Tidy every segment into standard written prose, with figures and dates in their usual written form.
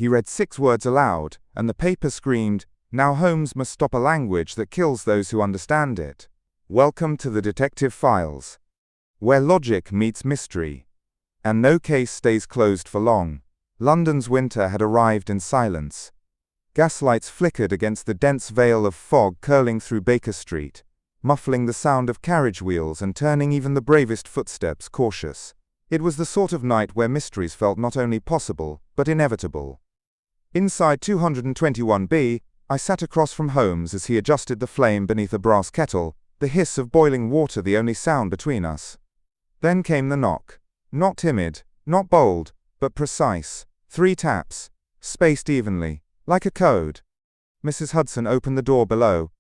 He read 6 words aloud, and the paper screamed, "Now Holmes must stop a language that kills those who understand it. Welcome to the Detective Files, where logic meets mystery, and no case stays closed for long." London's winter had arrived in silence. Gaslights flickered against the dense veil of fog curling through Baker Street, muffling the sound of carriage wheels and turning even the bravest footsteps cautious. It was the sort of night where mysteries felt not only possible, but inevitable. Inside 221B, I sat across from Holmes as he adjusted the flame beneath a brass kettle, the hiss of boiling water the only sound between us. Then came the knock. Not timid, not bold, but precise. 3 taps, spaced evenly, like a code. Mrs. Hudson opened the door below.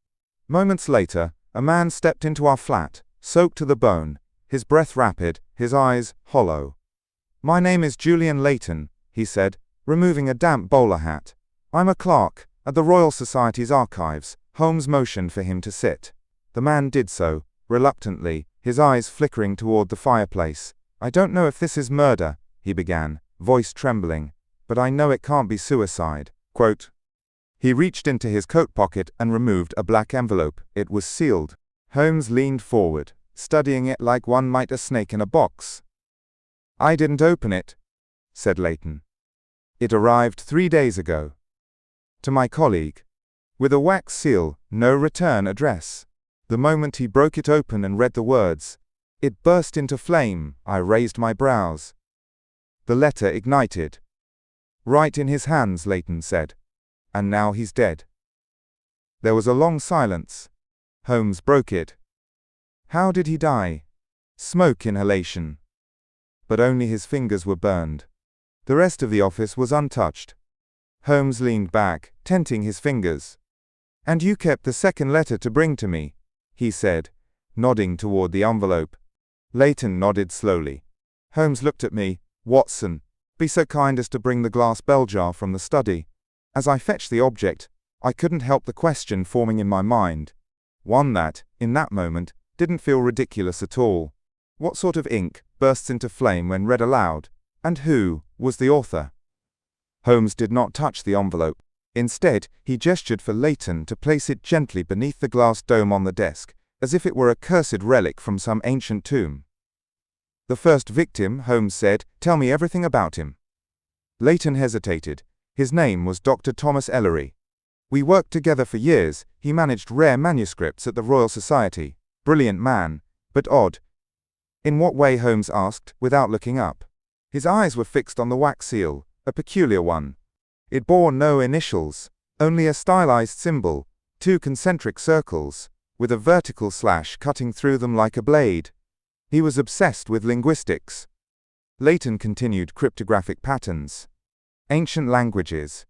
Moments later, a man stepped into our flat, soaked to the bone, his breath rapid, his eyes hollow. "My name is Julian Layton," he said, removing a damp bowler hat. "I'm a clerk at the Royal Society's archives." Holmes motioned for him to sit. The man did so, reluctantly, his eyes flickering toward the fireplace. "I don't know if this is murder," he began, voice trembling, "but I know it can't be suicide." Quote. He reached into his coat pocket and removed a black envelope. It was sealed. Holmes leaned forward, studying it like one might a snake in a box. "I didn't open it," said Layton. "It arrived 3 days ago. To my colleague. With a wax seal, no return address." The moment he broke it open and read the words, it burst into flame. I raised my brows. The letter ignited. "Right in his hands," Layton said. "And now he's dead." There was a long silence. Holmes broke it. "How did he die?" "Smoke inhalation." But only his fingers were burned. The rest of the office was untouched. Holmes leaned back, tenting his fingers. "And you kept the second letter to bring to me," he said, nodding toward the envelope. Layton nodded slowly. Holmes looked at me. "Watson, be so kind as to bring the glass bell jar from the study." As I fetched the object, I couldn't help the question forming in my mind. One that, in that moment, didn't feel ridiculous at all. What sort of ink bursts into flame when read aloud? And who was the author? Holmes did not touch the envelope. Instead, he gestured for Layton to place it gently beneath the glass dome on the desk, as if it were a cursed relic from some ancient tomb. "The first victim," Holmes said. "Tell me everything about him." Layton hesitated. His name was Dr. Thomas Ellery. We worked together for years. He managed rare manuscripts at the Royal Society. Brilliant man, but odd. "In what way?" Holmes asked, without looking up. His eyes were fixed on the wax seal, a peculiar one. It bore no initials, only a stylized symbol, 2 concentric circles, with a vertical slash cutting through them like a blade. He was obsessed with linguistics. Layton continued. "Cryptographic patterns. Ancient languages.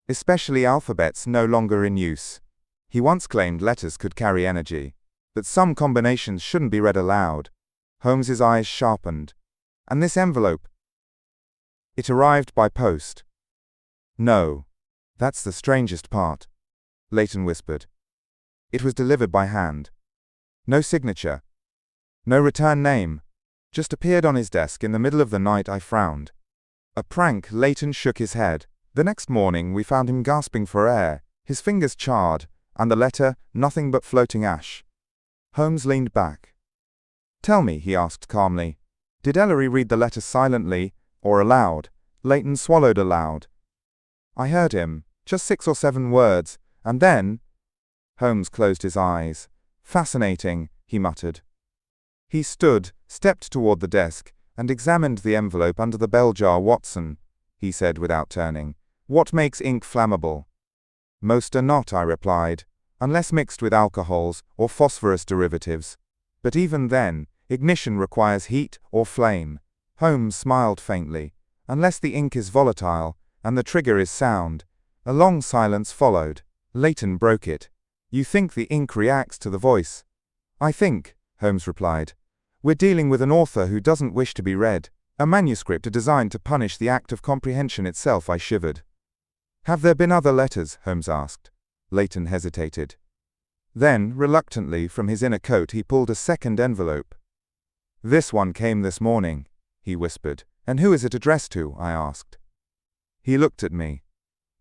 Especially alphabets no longer in use. He once claimed letters could carry energy, that some combinations shouldn't be read aloud." Holmes's eyes sharpened. "And this envelope?" "It arrived by post." "No. That's the strangest part," Layton whispered. "It was delivered by hand. No signature. No return name. Just appeared on his desk in the middle of the night." I frowned. "A prank?" Layton shook his head. "The next morning we found him gasping for air, his fingers charred, and the letter nothing but floating ash." Holmes leaned back. "Tell me," he asked calmly, "did Ellery read the letter silently, or aloud?" Layton swallowed aloud. "I heard him, just 6 or 7 words, and then—" Holmes closed his eyes. "Fascinating," he muttered. He stood, stepped toward the desk, and examined the envelope under the bell jar. "Watson," he said without turning, "what makes ink flammable?" "Most are not," I replied, "unless mixed with alcohols or phosphorus derivatives. But even then, ignition requires heat or flame." Holmes smiled faintly. "Unless the ink is volatile, and the trigger is sound." A long silence followed. Layton broke it. "You think the ink reacts to the voice?" "I think," Holmes replied, "we're dealing with an author who doesn't wish to be read. A manuscript designed to punish the act of comprehension itself." I shivered. "Have there been other letters?" Holmes asked. Layton hesitated. Then, reluctantly, from his inner coat he pulled a second envelope. "This one came this morning," he whispered. "And who is it addressed to?" I asked. He looked at me.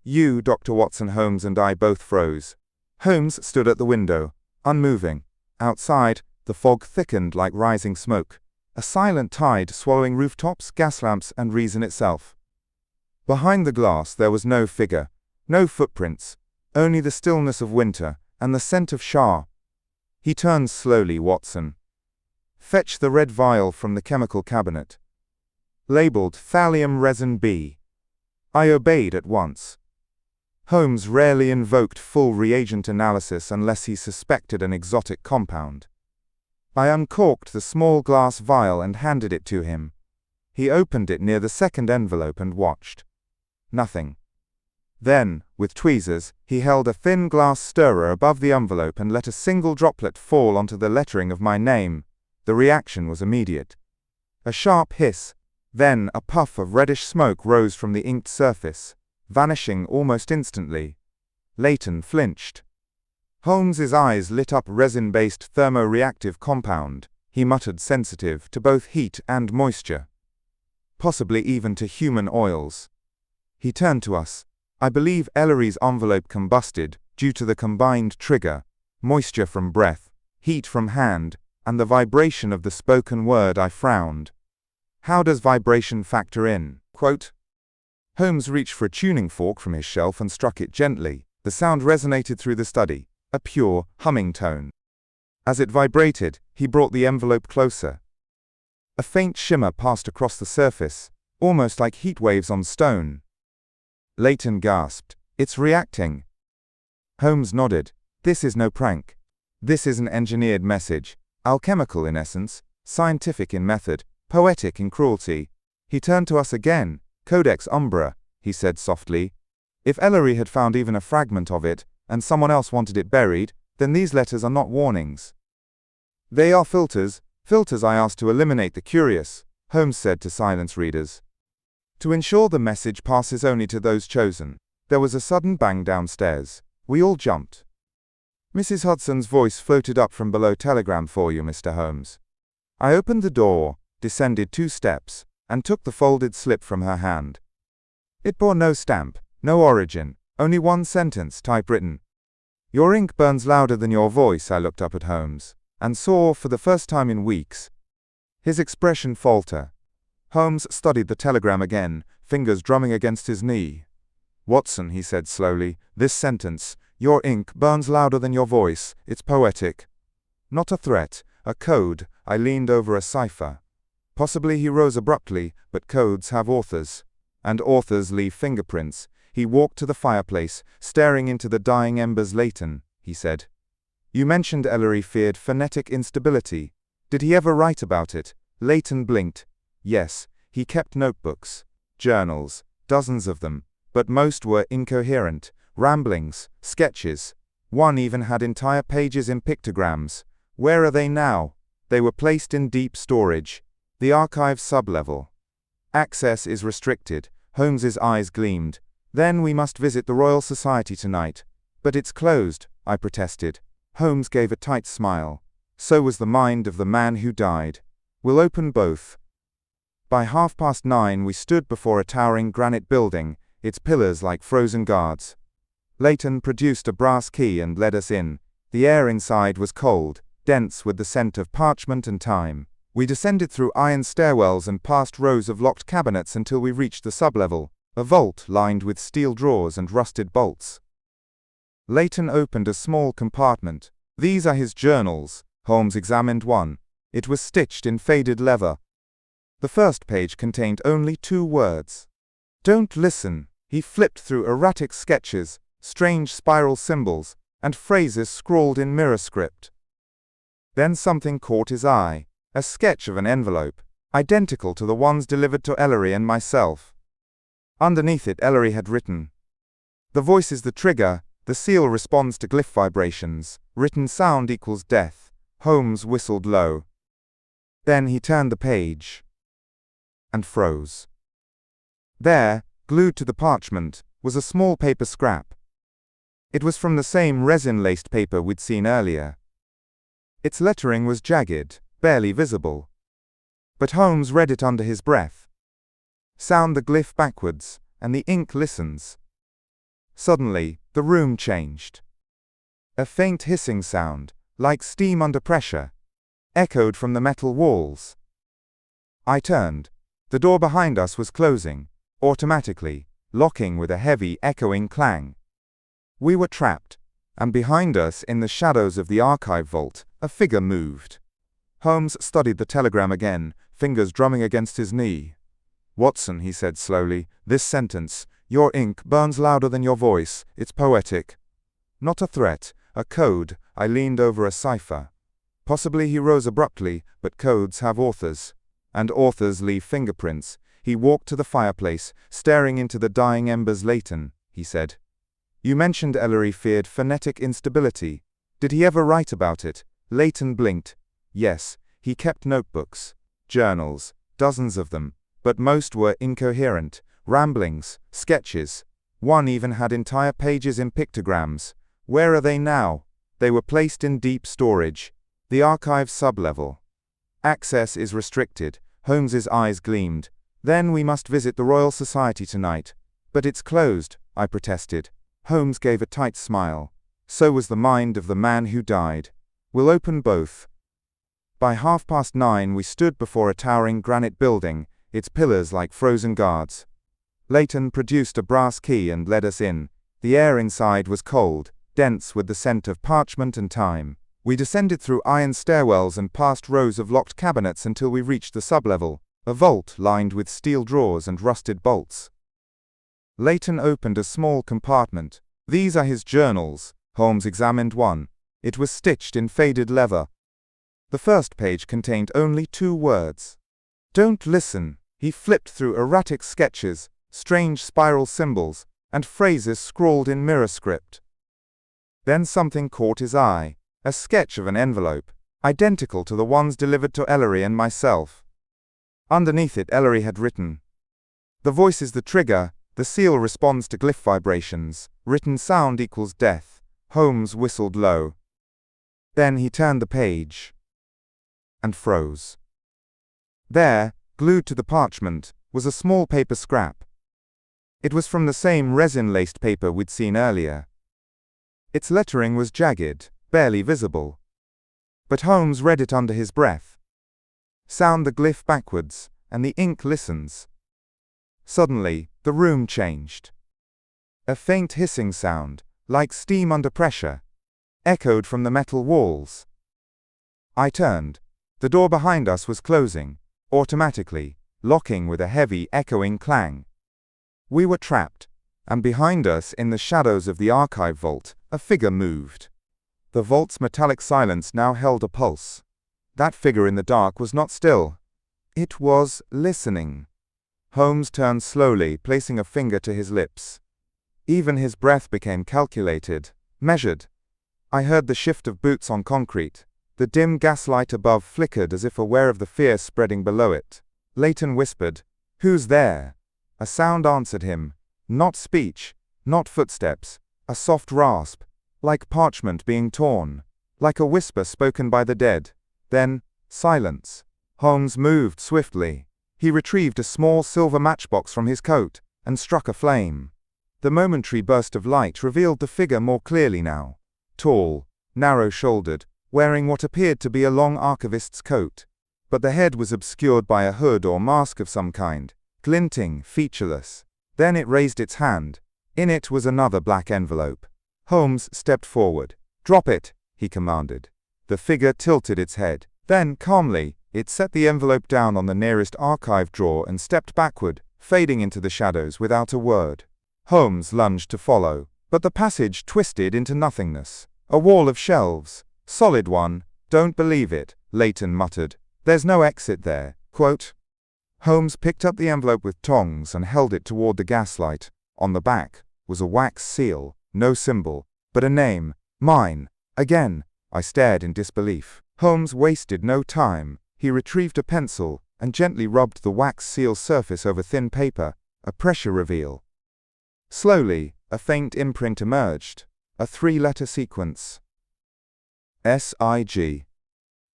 You, Dr. Watson, Holmes and I both froze. Holmes stood at the window, unmoving. Outside, the fog thickened like rising smoke, a silent tide swallowing rooftops, gas lamps, and reason itself. Behind the glass there was no figure, no footprints, only the stillness of winter and the scent of Shah. He turned slowly, Watson. Fetch the red vial from the chemical cabinet. Labeled thallium resin B. I obeyed at once. Holmes rarely invoked full reagent analysis unless he suspected an exotic compound. I uncorked the small glass vial and handed it to him. He opened it near the second envelope and watched. Nothing. Then, with tweezers, he held a thin glass stirrer above the envelope and let a single droplet fall onto the lettering of my name. The reaction was immediate. A sharp hiss, then a puff of reddish smoke rose from the inked surface, vanishing almost instantly. Leighton flinched. Holmes's eyes lit up resin-based thermoreactive compound, he muttered, sensitive to both heat and moisture. Possibly even to human oils. He turned to us. I believe Ellery's envelope combusted due to the combined trigger, moisture from breath, heat from hand, and the vibration of the spoken word. I frowned. How does vibration factor in? Quote. Holmes reached for a tuning fork from his shelf and struck it gently. The sound resonated through the study, a pure, humming tone. As it vibrated, he brought the envelope closer. A faint shimmer passed across the surface, almost like heat waves on stone. Leighton gasped. It's reacting. Holmes nodded. This is no prank. This is an engineered message, alchemical in essence, scientific in method, poetic in cruelty. He turned to us again. Codex Umbra, he said softly. If Ellery had found even a fragment of it, and someone else wanted it buried, then these letters are not warnings. They are filters, filters I asked to eliminate the curious, Holmes said to silence readers. To ensure the message passes only to those chosen. There was a sudden bang downstairs. We all jumped. Mrs. Hudson's voice floated up from below. Telegram for you, Mr. Holmes. I opened the door, descended 2 steps, and took the folded slip from her hand. It bore no stamp, no origin, only one sentence typewritten. Your ink burns louder than your voice. I looked up at Holmes, and saw, for the first time in weeks, his expression falter. Holmes studied the telegram again, fingers drumming against his knee. Watson, he said slowly, this sentence, your ink burns louder than your voice, it's poetic. Not a threat, a code. I leaned over a cipher. Possibly. He rose abruptly, but codes have authors. And authors leave fingerprints. He walked to the fireplace, staring into the dying embers. Leighton, he said. You mentioned Ellery feared phonetic instability. Did he ever write about it? Leighton blinked. Yes, he kept notebooks, journals, dozens of them, but most were incoherent, ramblings, sketches. One even had entire pages in pictograms. Where are they now? They were placed in deep storage. The archive sublevel. Access is restricted. Holmes's eyes gleamed. Then we must visit the Royal Society tonight. But it's closed, I protested. Holmes gave a tight smile. So was the mind of the man who died. We'll open both. By 9:30 we stood before a towering granite building, its pillars like frozen guards. Leighton produced a brass key and led us in. The air inside was cold, dense with the scent of parchment and time. We descended through iron stairwells and past rows of locked cabinets until we reached the sublevel, a vault lined with steel drawers and rusted bolts. Leighton opened a small compartment. These are his journals. Holmes examined one. It was stitched in faded leather. The first page contained only 2 words. Don't listen. He flipped through erratic sketches, strange spiral symbols, and phrases scrawled in mirror script. Then something caught his eye. A sketch of an envelope, identical to the ones delivered to Ellery and myself. Underneath it, Ellery had written, "The voice is the trigger, the seal responds to glyph vibrations, written sound equals death." Holmes whistled low. Then he turned the page and froze. There, glued to the parchment, was a small paper scrap. It was from the same resin-laced paper we'd seen earlier. Its lettering was jagged, barely visible. But Holmes read it under his breath. Sound the glyph backwards, and the ink listens. Suddenly, the room changed. A faint hissing sound, like steam under pressure, echoed from the metal walls. I turned. The door behind us was closing, automatically, locking with a heavy, echoing clang. We were trapped, and behind us, in the shadows of the archive vault, a figure moved. Holmes studied the telegram again, fingers drumming against his knee. "Watson," he said slowly, "this sentence, 'Your ink burns louder than your voice,' it's poetic." Not a threat, a code. I leaned over a cipher. Possibly he rose abruptly, but codes have authors. And authors leave fingerprints. He walked to the fireplace, staring into the dying embers. "Leighton," he said. "You mentioned Ellery feared phonetic instability. Did he ever write about it?" Leighton blinked. "Yes, he kept notebooks, journals, dozens of them, but most were incoherent, ramblings, sketches. One even had entire pages in pictograms. Where are they now?" "They were placed in deep storage. The archive sublevel. Access is restricted." Holmes's eyes gleamed. "Then we must visit the Royal Society tonight." "But it's closed," I protested. Holmes gave a tight smile. "So was the mind of the man who died. We'll open both." By 9:30 we stood before a towering granite building, its pillars like frozen guards. Leighton produced a brass key and led us in. The air inside was cold, dense with the scent of parchment and time. We descended through iron stairwells and past rows of locked cabinets until we reached the sublevel, a vault lined with steel drawers and rusted bolts. Leighton opened a small compartment. "These are his journals." Holmes examined one. It was stitched in faded leather. The first page contained only 2 words. "Don't listen." He flipped through erratic sketches, strange spiral symbols, and phrases scrawled in mirror script. Then something caught his eye. A sketch of an envelope, identical to the ones delivered to Ellery and myself. Underneath it, Ellery had written, "The voice is the trigger, the seal responds to glyph vibrations, written sound equals death." Holmes whistled low. Then he turned the page and froze. There, glued to the parchment, was a small paper scrap. It was from the same resin-laced paper we'd seen earlier. Its lettering was jagged, barely visible. But Holmes read it under his breath. "Sound the glyph backwards, and the ink listens." Suddenly, the room changed. A faint hissing sound, like steam under pressure, echoed from the metal walls. I turned. The door behind us was closing, automatically, locking with a heavy, echoing clang. We were trapped, and behind us, in the shadows of the archive vault, a figure moved. The vault's metallic silence now held a pulse. That figure in the dark was not still. It was listening. Holmes turned slowly, placing a finger to his lips. Even his breath became calculated, measured. I heard the shift of boots on concrete. The dim gaslight above flickered as if aware of the fear spreading below it. Leighton whispered, "Who's there?" A sound answered him. Not speech, not footsteps, a soft rasp, like parchment being torn, like a whisper spoken by the dead. Then, silence. Holmes moved swiftly. He retrieved a small silver matchbox from his coat, and struck a flame. The momentary burst of light revealed the figure more clearly now. Tall, narrow-shouldered, wearing what appeared to be a long archivist's coat. But the head was obscured by a hood or mask of some kind, glinting, featureless. Then it raised its hand. In it was another black envelope. Holmes stepped forward. "Drop it," he commanded. The figure tilted its head. Then, calmly, it set the envelope down on the nearest archive drawer and stepped backward, fading into the shadows without a word. Holmes lunged to follow, but the passage twisted into nothingness. A wall of shelves. "Solid one. Don't believe it," Leighton muttered. "There's no exit there." Quote. Holmes picked up the envelope with tongs and held it toward the gaslight. On the back was a wax seal. No symbol, but a name. Mine. Again. I stared in disbelief. Holmes wasted no time. He retrieved a pencil and gently rubbed the wax seal surface over thin paper, a pressure reveal. Slowly, a faint imprint emerged, a 3-letter sequence. S.I.G.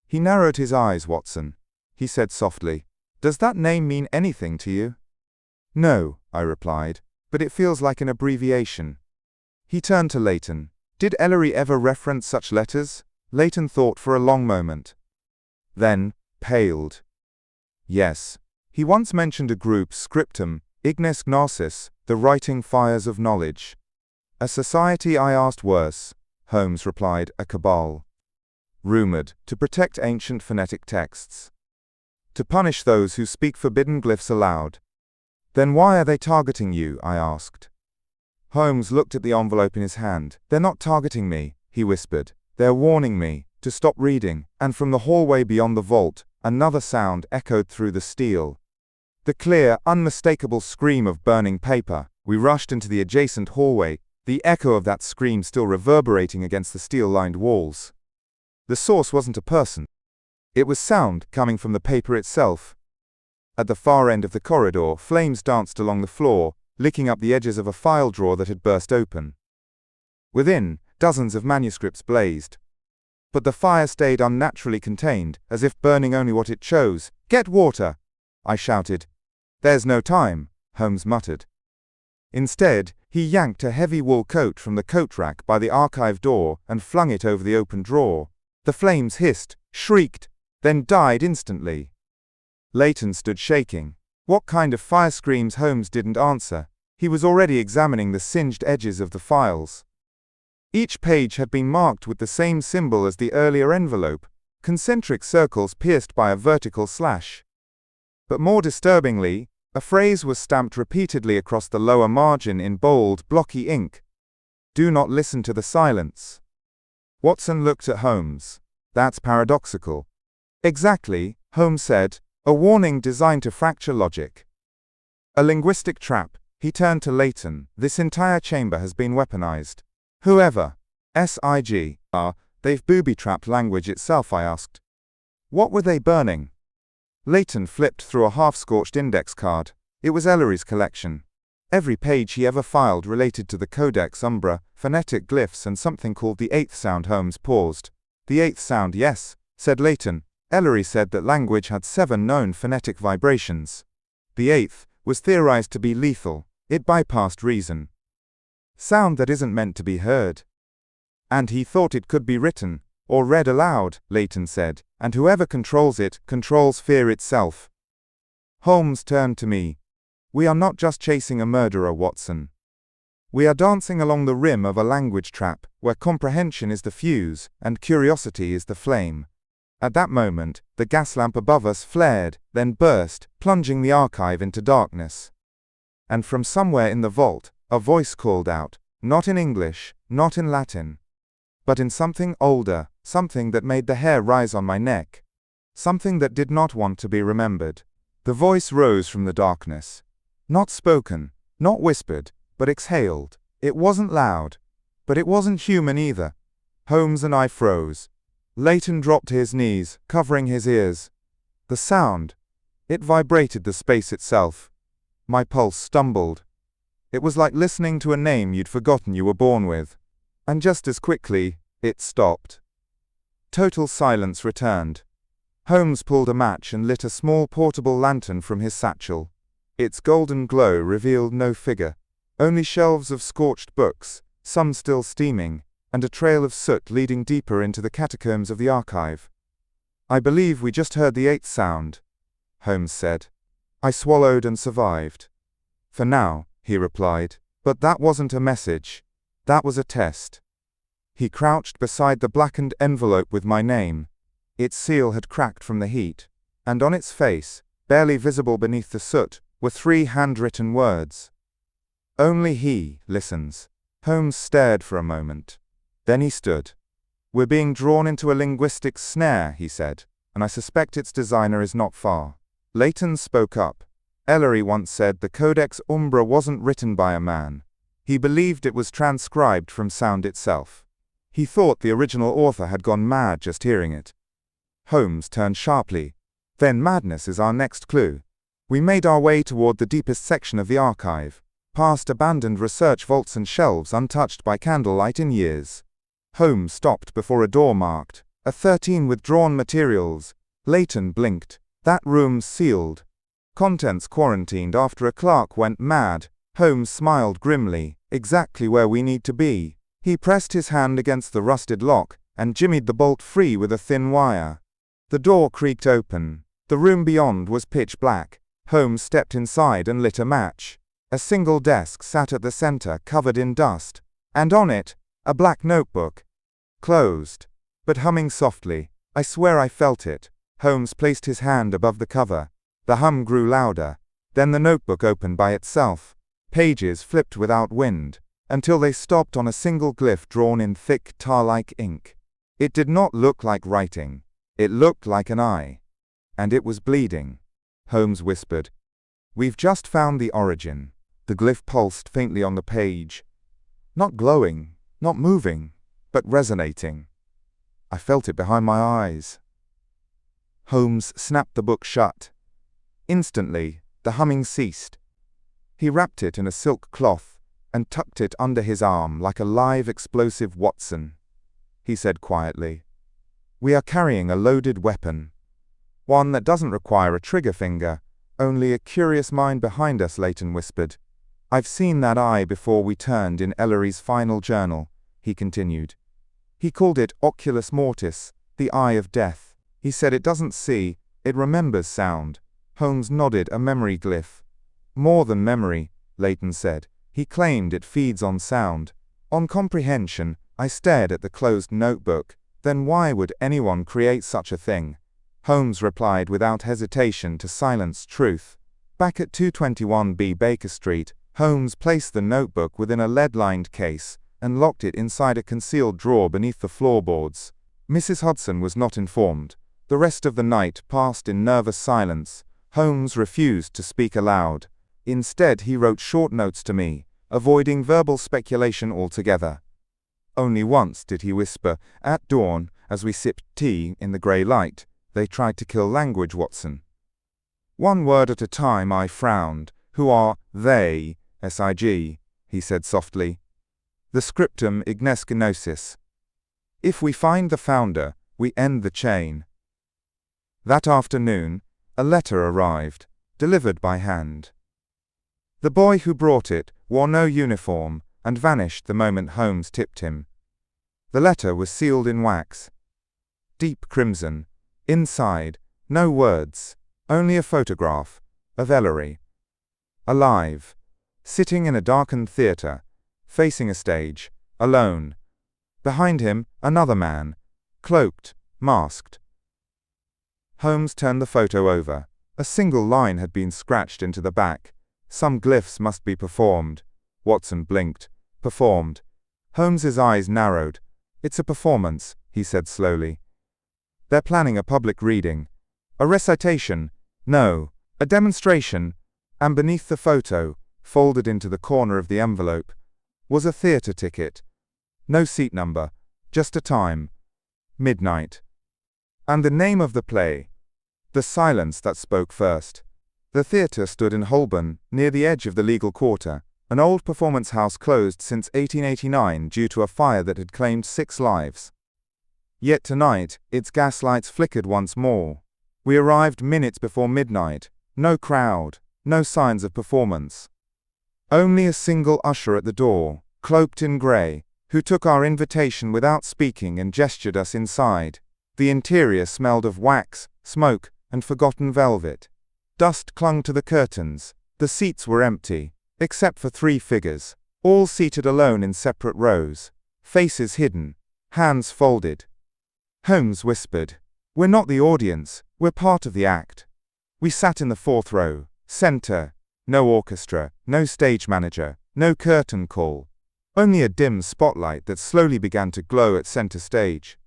He narrowed his eyes. "Watson," he said softly. "Does that name mean anything to you?" "No," I replied. but it feels like an abbreviation. He turned to Leighton. Did Ellery ever reference such letters? Leighton thought for a long moment. Then, paled. Yes. He once mentioned a group, scriptum, ignes gnosis, the writing fires of knowledge. A society, I asked. Worse, Holmes replied, a cabal. Rumored to protect ancient phonetic texts. To punish those who speak forbidden glyphs aloud. Then why are they targeting you? I asked. Holmes looked at the envelope in his hand. They're not targeting me, he whispered. They're warning me to stop reading, and from the hallway beyond the vault, another sound echoed through the steel. The clear, unmistakable scream of burning paper. We rushed into the adjacent hallway, the echo of that scream still reverberating against the steel-lined walls. The source wasn't a person. It was sound coming from the paper itself. At the far end of the corridor, flames danced along the floor, licking up the edges of a file drawer that had burst open. Within, dozens of manuscripts blazed. But the fire stayed unnaturally contained, as if burning only what it chose. Get water! I shouted. There's no time, Holmes muttered. Instead, he yanked a heavy wool coat from the coat rack by the archive door and flung it over the open drawer. The flames hissed, shrieked, then died instantly. Leighton stood shaking. What kind of fire screams? Holmes didn't answer. He was already examining the singed edges of the files. Each page had been marked with the same symbol as the earlier envelope, concentric circles pierced by a vertical slash. But more disturbingly, a phrase was stamped repeatedly across the lower margin in bold, blocky ink. Do not listen to the silence. Watson looked at Holmes. That's paradoxical. Exactly, Holmes said, a warning designed to fracture logic. A linguistic trap. He turned to Leighton. This entire chamber has been weaponized. Whoever, they've booby-trapped language itself, I asked. What were they burning? Leighton flipped through a half-scorched index card. It was Ellery's collection. Every page he ever filed related to the Codex Umbra, phonetic glyphs and something called the eighth sound. Holmes paused. The eighth sound, yes, said Leighton. Ellery said that language had 7 known phonetic vibrations. The eighth was theorized to be lethal. It bypassed reason. Sound that isn't meant to be heard. And he thought it could be written, or read aloud, Leighton said, and whoever controls it, controls fear itself. Holmes turned to me. We are not just chasing a murderer, Watson. We are dancing along the rim of a language trap, where comprehension is the fuse, and curiosity is the flame. At that moment, the gas lamp above us flared, then burst, plunging the archive into darkness. And from somewhere in the vault, a voice called out, not in English, not in Latin, but in something older, something that made the hair rise on my neck, something that did not want to be remembered. The voice rose from the darkness. Not spoken, not whispered, but exhaled. It wasn't loud, but it wasn't human either. Holmes and I froze. Leighton dropped to his knees, covering his ears. The sound. It vibrated the space itself. My pulse stumbled. It was like listening to a name you'd forgotten you were born with. And just as quickly, it stopped. Total silence returned. Holmes pulled a match and lit a small portable lantern from his satchel. Its golden glow revealed no figure, only shelves of scorched books, some still steaming, and a trail of soot leading deeper into the catacombs of the archive. I believe we just heard the eighth sound, Holmes said. I swallowed and survived. For now, he replied, but that wasn't a message. That was a test. He crouched beside the blackened envelope with my name. Its seal had cracked from the heat, and on its face, barely visible beneath the soot, were 3 handwritten words. Only he listens. Holmes stared for a moment. Then he stood. We're being drawn into a linguistic snare, he said, and I suspect its designer is not far. Leighton spoke up. Ellery once said the Codex Umbra wasn't written by a man. He believed it was transcribed from sound itself. He thought the original author had gone mad just hearing it. Holmes turned sharply. Then madness is our next clue. We made our way toward the deepest section of the archive, past abandoned research vaults and shelves untouched by candlelight in years. Holmes stopped before a door marked, a 13 withdrawn materials. Leighton blinked. That room's sealed. Contents quarantined after a clerk went mad. Holmes smiled grimly. Exactly where we need to be. He pressed his hand against the rusted lock and jimmied the bolt free with a thin wire. The door creaked open. The room beyond was pitch black. Holmes stepped inside and lit a match. A single desk sat at the center, covered in dust, and on it, a black notebook. Closed, but humming softly. I swear I felt it. Holmes placed his hand above the cover. The hum grew louder. Then the notebook opened by itself. Pages flipped without wind, until they stopped on a single glyph drawn in thick, tar-like ink. It did not look like writing. It looked like an eye. And it was bleeding. Holmes whispered. "We've just found the origin." The glyph pulsed faintly on the page. Not glowing, not moving, but resonating. I felt it behind my eyes. Holmes snapped the book shut. Instantly, the humming ceased. He wrapped it in a silk cloth and tucked it under his arm like a live explosive Watson. He said quietly, "We are carrying a loaded weapon. One that doesn't require a trigger finger, only a curious mind behind us," Leighton whispered. "I've seen that eye before we turned in Ellery's final journal," he continued. "He called it oculus mortis, the eye of death. He said it doesn't see, it remembers sound." Holmes nodded. "A memory glyph." "More than memory," Leighton said. "He claimed it feeds on sound, on comprehension." I stared at the closed notebook. Then why would anyone create such a thing? Holmes replied without hesitation to silence truth. Back at 221B Baker Street, Holmes placed the notebook within a lead-lined case and locked it inside a concealed drawer beneath the floorboards. Mrs. Hudson was not informed. The rest of the night passed in nervous silence. Holmes refused to speak aloud. Instead, he wrote short notes to me, avoiding verbal speculation altogether. Only once did he whisper, at dawn, as we sipped tea in the grey light, "They tried to kill language, Watson." "One word at a time," I frowned. "Who are they, SIG?" he said softly. "The scriptum ignes gnosis. If we find the founder, we end the chain." That afternoon, a letter arrived, delivered by hand. The boy who brought it wore no uniform and vanished the moment Holmes tipped him. The letter was sealed in wax. Deep crimson. Inside, no words, only a photograph of Ellery. Alive, sitting in a darkened theater, facing a stage, alone. Behind him, another man, cloaked, masked. Holmes turned the photo over. A single line had been scratched into the back. Some glyphs must be performed. Watson blinked. Performed. Holmes's eyes narrowed. "It's a performance," he said slowly. "They're planning a public reading. A recitation. No, a demonstration." And beneath the photo, folded into the corner of the envelope, was a theater ticket. No seat number, just a time. Midnight. And the name of the play. The silence that spoke first. The theater stood in Holborn, near the edge of the legal quarter, an old performance house closed since 1889 due to a fire that had claimed 6 lives. Yet tonight, its gaslights flickered once more. We arrived minutes before midnight. No crowd, no signs of performance. Only a single usher at the door, cloaked in grey, who took our invitation without speaking and gestured us inside. The interior smelled of wax, smoke, and forgotten velvet. Dust clung to the curtains. The seats were empty, except for 3 figures, all seated alone in separate rows, faces hidden, hands folded. Holmes whispered, "We're not the audience, we're part of the act." We sat in the 4th row, center, no orchestra, no stage manager, no curtain call, only a dim spotlight that slowly began to glow at center stage.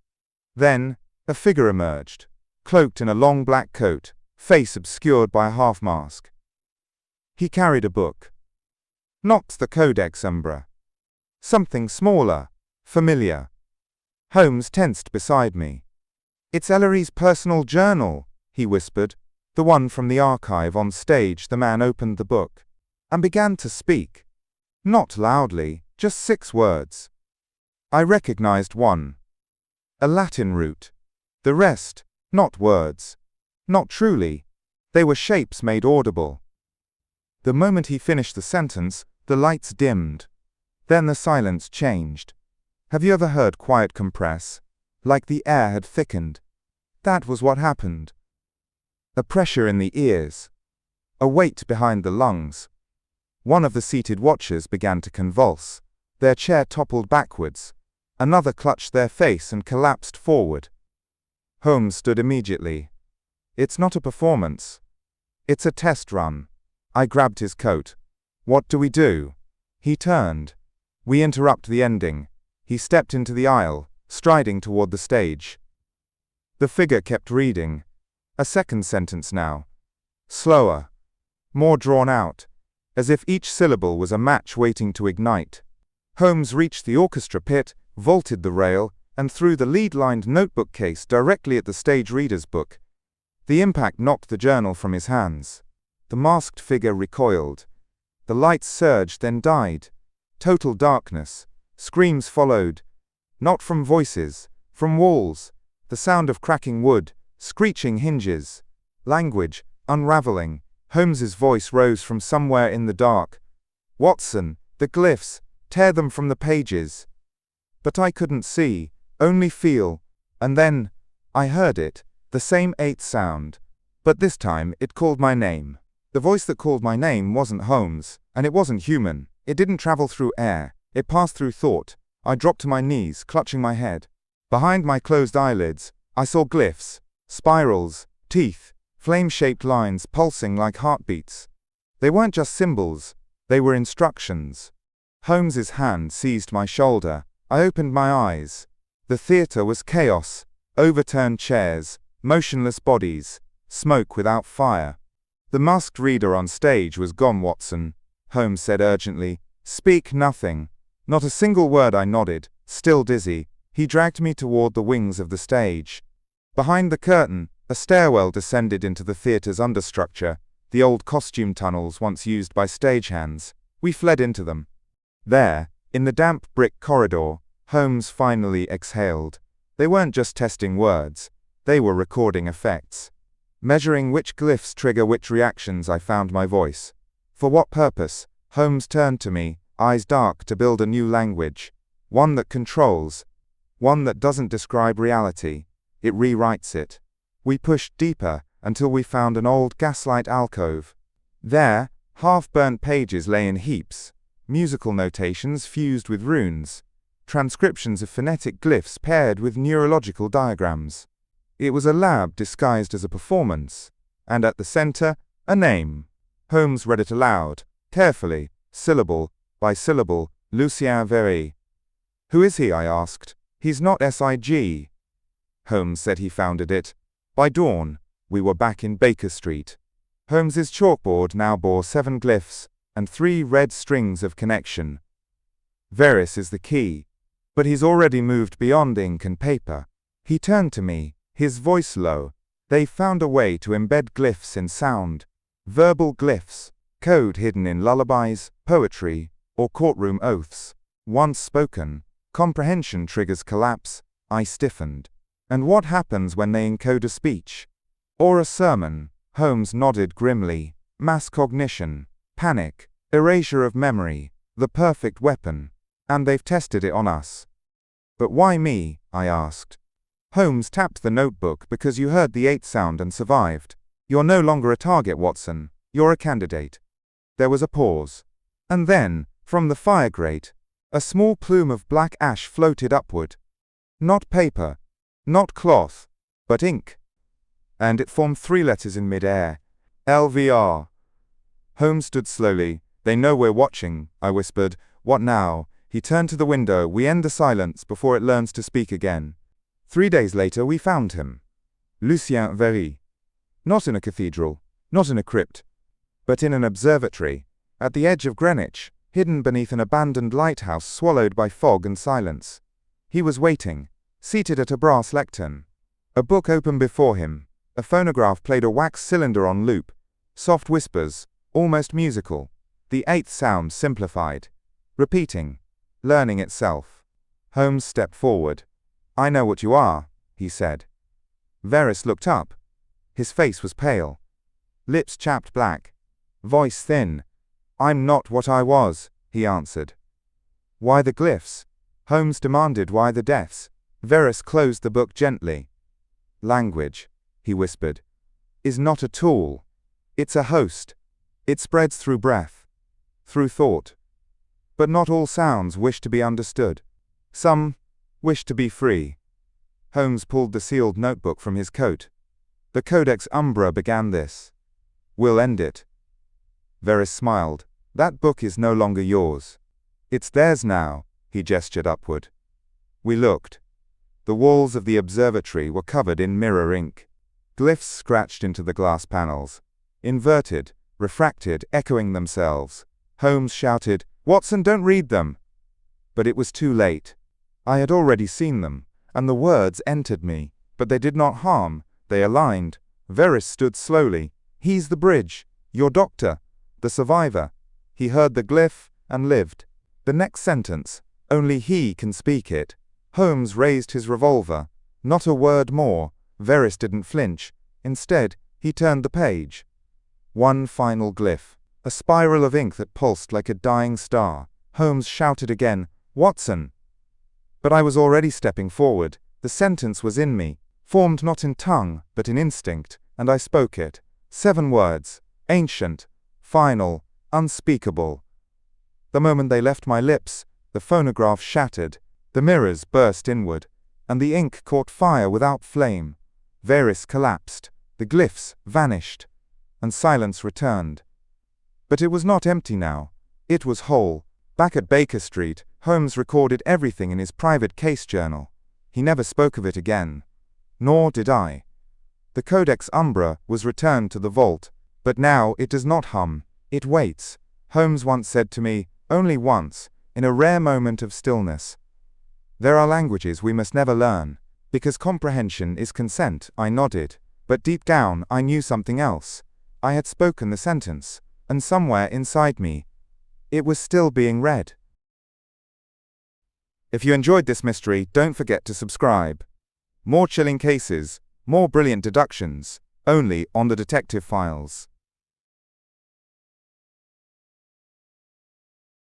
Then, a figure emerged, cloaked in a long black coat, face obscured by a half-mask. He carried a book. Not the Codex Umbra. Something smaller, familiar. Holmes tensed beside me. "It's Ellery's personal journal," he whispered. "The one from the archive." On stage, the man opened the book and began to speak. Not loudly, just 6 words. I recognized one. A Latin root. The rest, not words. Not truly. They were shapes made audible. The moment he finished the sentence, The lights dimmed. Then the silence changed. Have you ever heard quiet compress? Like the air had thickened. That was what happened. A pressure in the ears. A weight behind the lungs. One of the seated watchers began to convulse. Their chair toppled backwards. Another clutched their face and collapsed forward. Holmes stood immediately. It's not a performance. It's a test run. I grabbed his coat. What do we do? He turned. We interrupt the ending. He stepped into the aisle, striding toward the stage. The figure kept reading. A second sentence now. Slower. More drawn out. As if each syllable was a match waiting to ignite. Holmes reached the orchestra pit, vaulted the rail, and threw the lead-lined notebook case directly at the stage reader's book. The impact knocked the journal from his hands. The masked figure recoiled. The lights surged, then died. Total darkness. Screams followed. Not from voices, from walls. The sound of cracking wood, screeching hinges. Language, unraveling. Holmes's voice rose from somewhere in the dark. Watson, the glyphs, tear them from the pages. But I couldn't see, only feel. And then, I heard it, the same eighth sound. But this time, it called my name. The voice that called my name wasn't Holmes, and it wasn't human. It didn't travel through air. It passed through thought. I dropped to my knees, clutching my head. Behind my closed eyelids, I saw glyphs, spirals, teeth, flame-shaped lines pulsing like heartbeats. They weren't just symbols, they were instructions. Holmes's hand seized my shoulder. I opened my eyes. The theater was chaos. Overturned chairs, motionless bodies, smoke without fire. The masked reader on stage was gone, Watson, Holmes said urgently. Speak nothing. Not a single word. I nodded, still dizzy. He dragged me toward the wings of the stage. Behind the curtain, a stairwell descended into the theater's understructure, the old costume tunnels once used by stagehands. We fled into them. There, in the damp brick corridor, Holmes finally exhaled. They weren't just testing words. They were recording effects. Measuring which glyphs trigger which reactions. I found my voice. For what purpose? Holmes turned to me, eyes dark. To build a new language. One that controls. One that doesn't describe reality. It rewrites it. We pushed deeper, until we found an old gaslight alcove. There, half-burnt pages lay in heaps. Musical notations fused with runes. Transcriptions of phonetic glyphs paired with neurological diagrams. It was a lab disguised as a performance. And at the center, a name. Holmes read it aloud, carefully, syllable by syllable, Lucien Very. Who is he? I asked. He's not SIG. Holmes said he founded it. By dawn, we were back in Baker Street. Holmes's chalkboard now bore 7 glyphs, and 3 red strings of connection. Veris is the key. But he's already moved beyond ink and paper. He turned to me, his voice low. They found a way to embed glyphs in sound. Verbal glyphs, code hidden in lullabies, poetry, or courtroom oaths. Once spoken, comprehension triggers collapse. I stiffened. And what happens when they encode a speech? Or a sermon? Holmes nodded grimly. Mass cognition, panic, erasure of memory, the perfect weapon. And they've tested it on us. But why me? I asked. Holmes tapped the notebook. Because you heard the 8th sound and survived. You're no longer a target, Watson. You're a candidate. There was a pause. And then, from the fire grate, a small plume of black ash floated upward. Not paper, not cloth, but ink. And it formed 3 letters in mid-air. LVR. Holmes stood slowly. They know we're watching, I whispered. What now? He turned to the window. We end the silence before it learns to speak again. 3 days later we found him. Lucien Very. Not in a cathedral, not in a crypt, but in an observatory, at the edge of Greenwich, hidden beneath an abandoned lighthouse swallowed by fog and silence. He was waiting, seated at a brass lectern. A book open before him. A phonograph played a wax cylinder on loop. Soft whispers, almost musical. The 8th sound simplified. Repeating. Learning itself. Holmes stepped forward. I know what you are, he said. Veris looked up. His face was pale. Lips chapped black. Voice thin. I'm not what I was. he answered. Why the glyphs? Holmes demanded. Why the deaths? Verus closed the book gently. Language, he whispered, is not a tool. It's a host. It spreads through breath, through thought. But not all sounds wish to be understood. Some wish to be free. Holmes pulled the sealed notebook from his coat. The Codex Umbra began this. We'll end it. Verus smiled. That book is no longer yours. It's theirs now, he gestured upward. We looked. The walls of the observatory were covered in mirror ink. Glyphs scratched into the glass panels. Inverted, refracted, echoing themselves. Holmes shouted, Watson, don't read them! But it was too late. I had already seen them, and the words entered me, but they did not harm, they aligned. Verus stood slowly. He's the bridge, your doctor, the survivor. He heard the glyph and lived. The next sentence, only he can speak it. Holmes raised his revolver. Not a word more. Verus didn't flinch. Instead, he turned the page. One final glyph. A spiral of ink that pulsed like a dying star. Holmes shouted again, Watson! But I was already stepping forward. The sentence was in me, formed not in tongue, but in instinct, and I spoke it. 7 words. Ancient, final, unspeakable. The moment they left my lips, the phonograph shattered, the mirrors burst inward, and the ink caught fire without flame. Verus collapsed, the glyphs vanished, and silence returned. But it was not empty now. It was whole. Back at Baker Street, Holmes recorded everything in his private case journal. He never spoke of it again. Nor did I. The Codex Umbra was returned to the vault, but now it does not hum, it waits. Holmes once said to me, only once, in a rare moment of stillness, there are languages we must never learn, because comprehension is consent. I nodded, but deep down I knew something else. I had spoken the sentence, and somewhere inside me, it was still being read. If you enjoyed this mystery, don't forget to subscribe. More chilling cases, more brilliant deductions, only on the Detective Files.